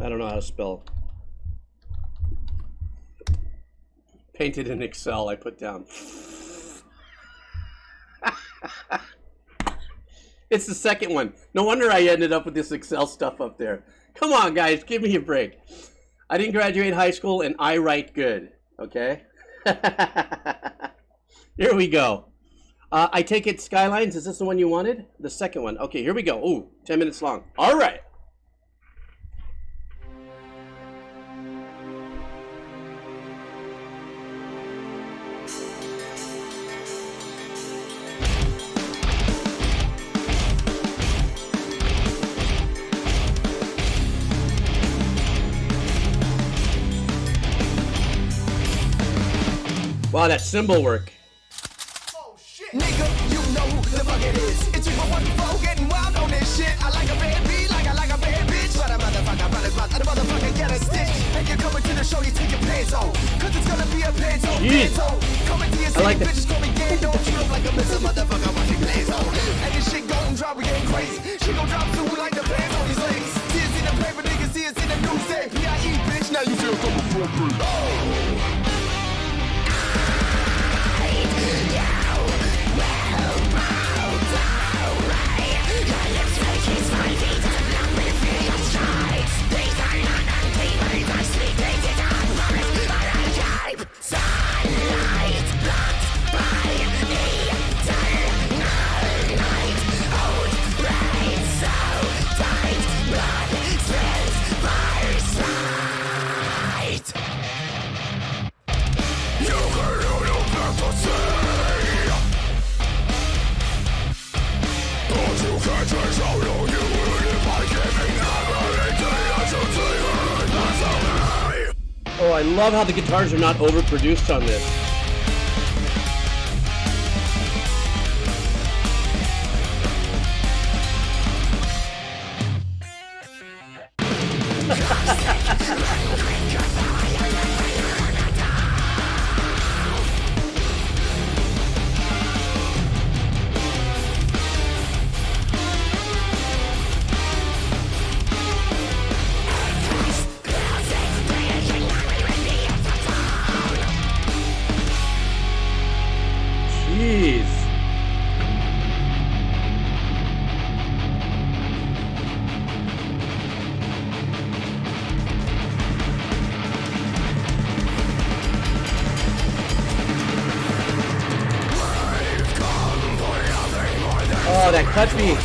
I don't know how to spell. Painted in Excel, I put down. It's the second one. No wonder I ended up with this Excel stuff up there. Come on, guys, give me a break. I didn't graduate high school, and I write good, okay? Here we go. I take it Skylines. Is this the one you wanted? The second one. Okay, here we go. Ooh, 10 minutes long. All right. Wow, that cymbal work. Oh shit, nigga, you know who the fuck it is. It's you for one flow, getting wild on this shit. I like a bad beat, like I like a bad bitch. But a motherfucker, and a motherfucker get a stitch. And you're coming to the show, you take your pants off. Cause it's gonna be a panto, panto. Coming to your city, bitches call me Gando. You look like a missile motherfucker watching Blazo. And this shit gon' drop, we getting crazy. She gon' drop soon like the pants on these legs. See us in the paper, niggas see us in the newsday. P.I.E. bitch, now you feel coming for free. Oh. Oh, I love how the guitars are not overproduced on this. Jeez. Oh, that cut beat.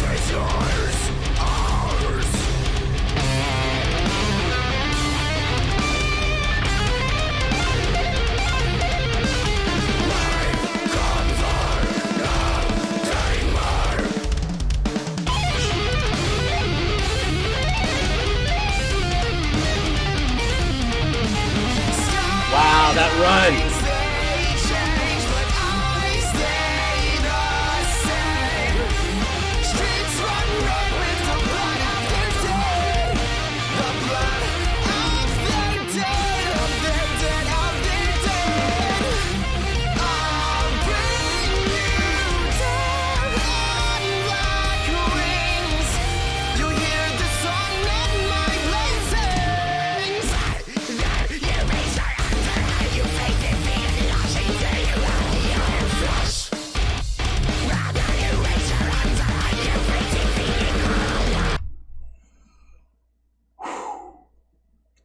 Wow, that run.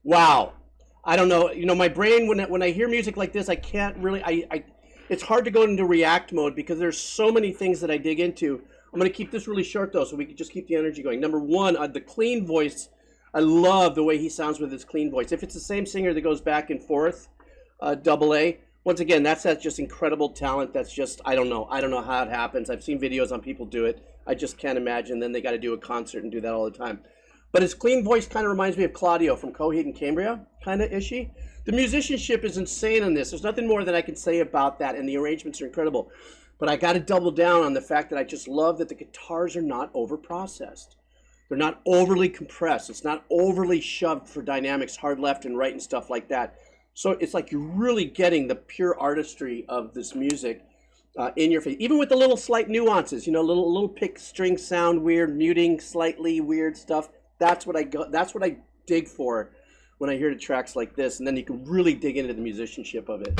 Wow. I don't know. You know, my brain, when I hear music like this, I can't really, it's hard to go into react mode because there's so many things that I dig into. I'm going to keep this really short, though, so we can just keep the energy going. Number one, the clean voice. I love the way he sounds with his clean voice. If it's the same singer that goes back and forth, double A, once again, that's just incredible talent. That's just, I don't know how it happens. I've seen videos on people do it. I just can't imagine. Then they got to do a concert and do that all the time. But his clean voice kind of reminds me of Claudio from Coheed and Cambria, kind of ishy. The musicianship is insane on this. There's nothing more that I can say about that, and the arrangements are incredible. But I got to double down on the fact that I just love that the guitars are not over-processed. They're not overly compressed. It's not overly shoved for dynamics, hard left and right and stuff like that. So it's like you're really getting the pure artistry of this music in your face, even with the little slight nuances, you know, little pick string sound, weird muting, slightly weird stuff. That's what I dig for when I hear the tracks like this, and then you can really dig into the musicianship of it.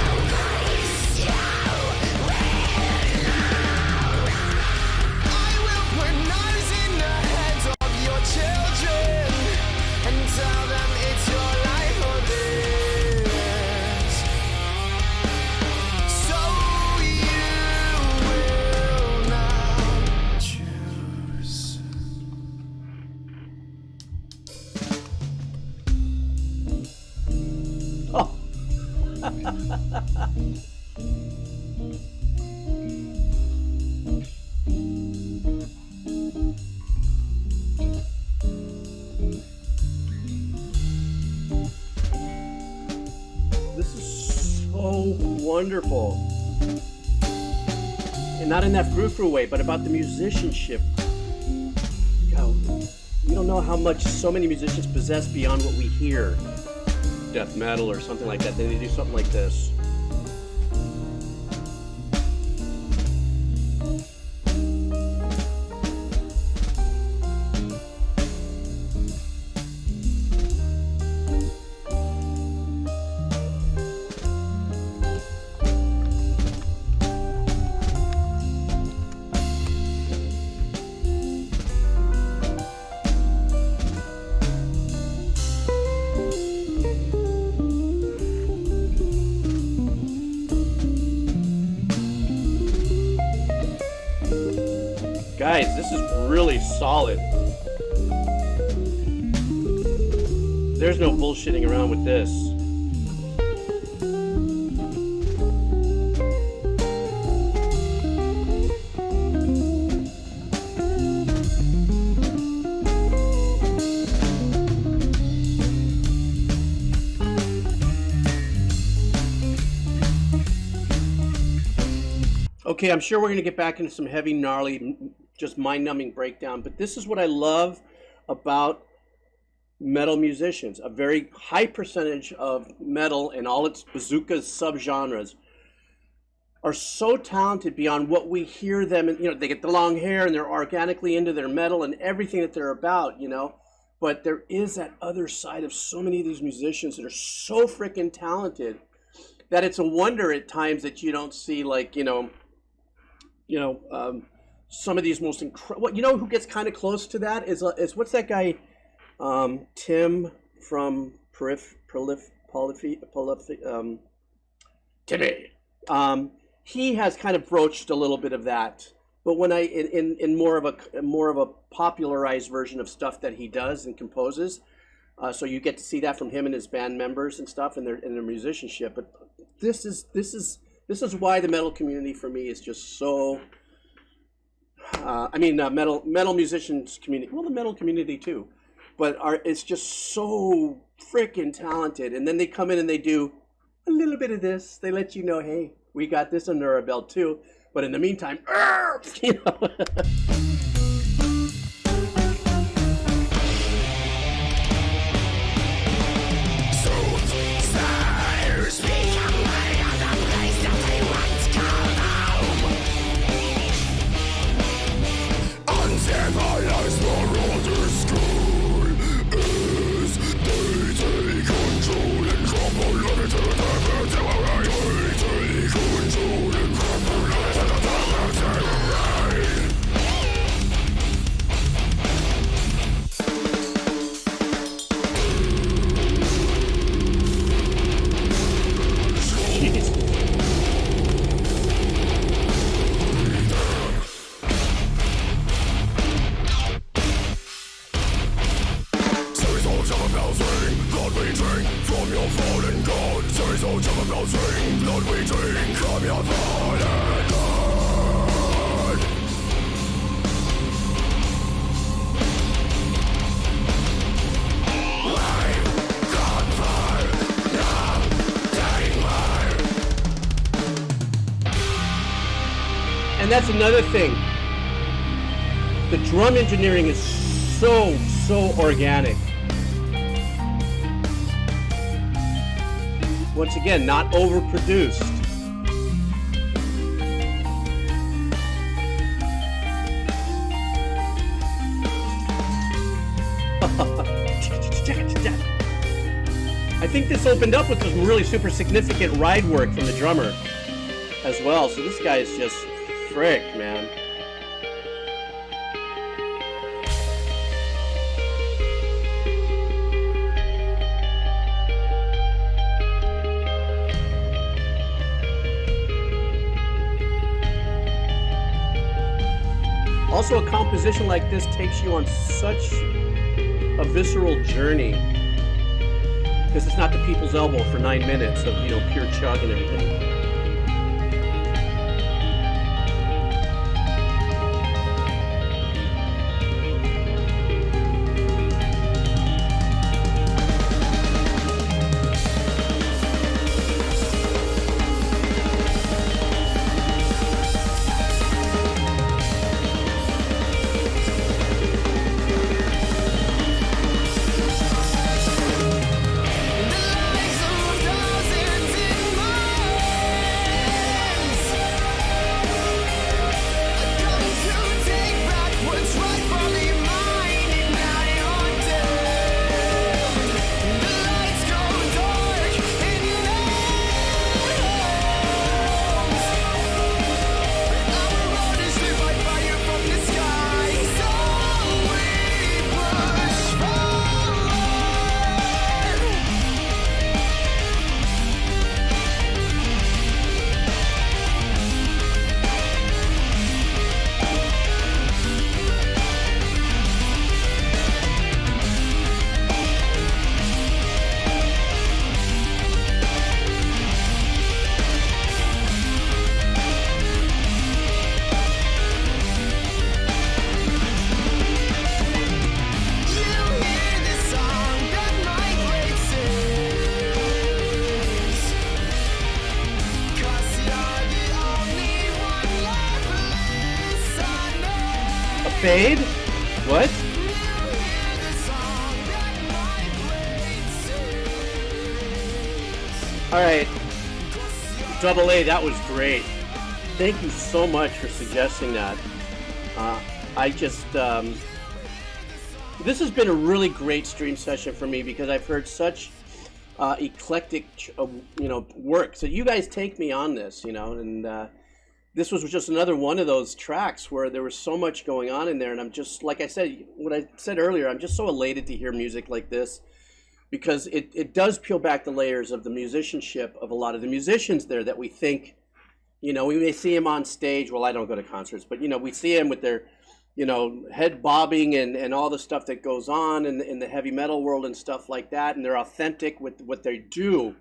Oh. This is so wonderful. And not in that frou-frou way, but about the musicianship. God, you don't know how much so many musicians possess beyond what we hear. Death metal or something like that, then they do something like this. Guys, this is really solid. There's no bullshitting around with this. Okay, I'm sure we're going to get back into some heavy, gnarly, just mind-numbing breakdown, but this is what I love about metal musicians. A very high percentage of metal and all its bazookas subgenres are so talented beyond what we hear them. And, you know, they get the long hair and they're organically into their metal and everything that they're about, you know. But there is that other side of so many of these musicians that are so freaking talented that it's a wonder at times that you don't see, like, some of these most incredible. You know who gets kind of close to that is what's that guy, Tim from Timmy. He has kind of broached a little bit of that, but when I in more of a popularized version of stuff that he does and composes, so you get to see that from him and his band members and stuff and their musicianship. But this is why the metal community for me is just so. Metal musicians community. Well, the metal community too, but it's just so freaking talented. And then they come in and they do a little bit of this. They let you know, hey, we got this under our belt too. But in the meantime, you know. And that's another thing. The drum engineering is so organic. Once again, not overproduced. I think this opened up with some really super significant ride work from the drummer as well. So this guy is just frick, man. Also, a composition like this takes you on such a visceral journey, because it's not the people's elbow for 9 minutes of, you know, pure chug and everything. Fade? What? All right. Double A, that was great. Thank you so much for suggesting that. I just, this has been a really great stream session for me because I've heard such eclectic, you know, work. So you guys take me on this, you know, and this was just another one of those tracks where there was so much going on in there, and I'm just, like I said, what I said earlier, I'm just so elated to hear music like this, because it does peel back the layers of the musicianship of a lot of the musicians there that we think, you know, we may see them on stage. Well, I don't go to concerts, but, you know, we see them with their, you know, head bobbing and all the stuff that goes on in the heavy metal world and stuff like that, and they're authentic with what they do.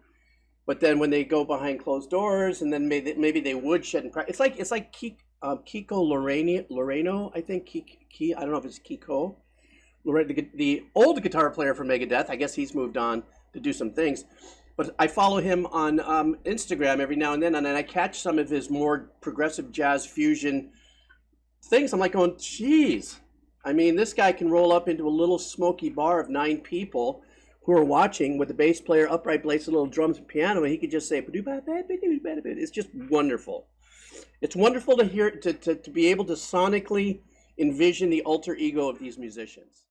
But then when they go behind closed doors, and then maybe they would shed and practice. It's like Kiko Loreno, I think. I don't know if it's Kiko. The old guitar player for Megadeth. I guess he's moved on to do some things. But I follow him on Instagram every now and then, and I catch some of his more progressive jazz fusion things. I'm like going, geez. I mean, this guy can roll up into a little smoky bar of 9 people who are watching with the bass player, upright bass, a little drums and piano, and he could just say, it's just wonderful. It's wonderful to hear, to be able to sonically envision the alter ego of these musicians.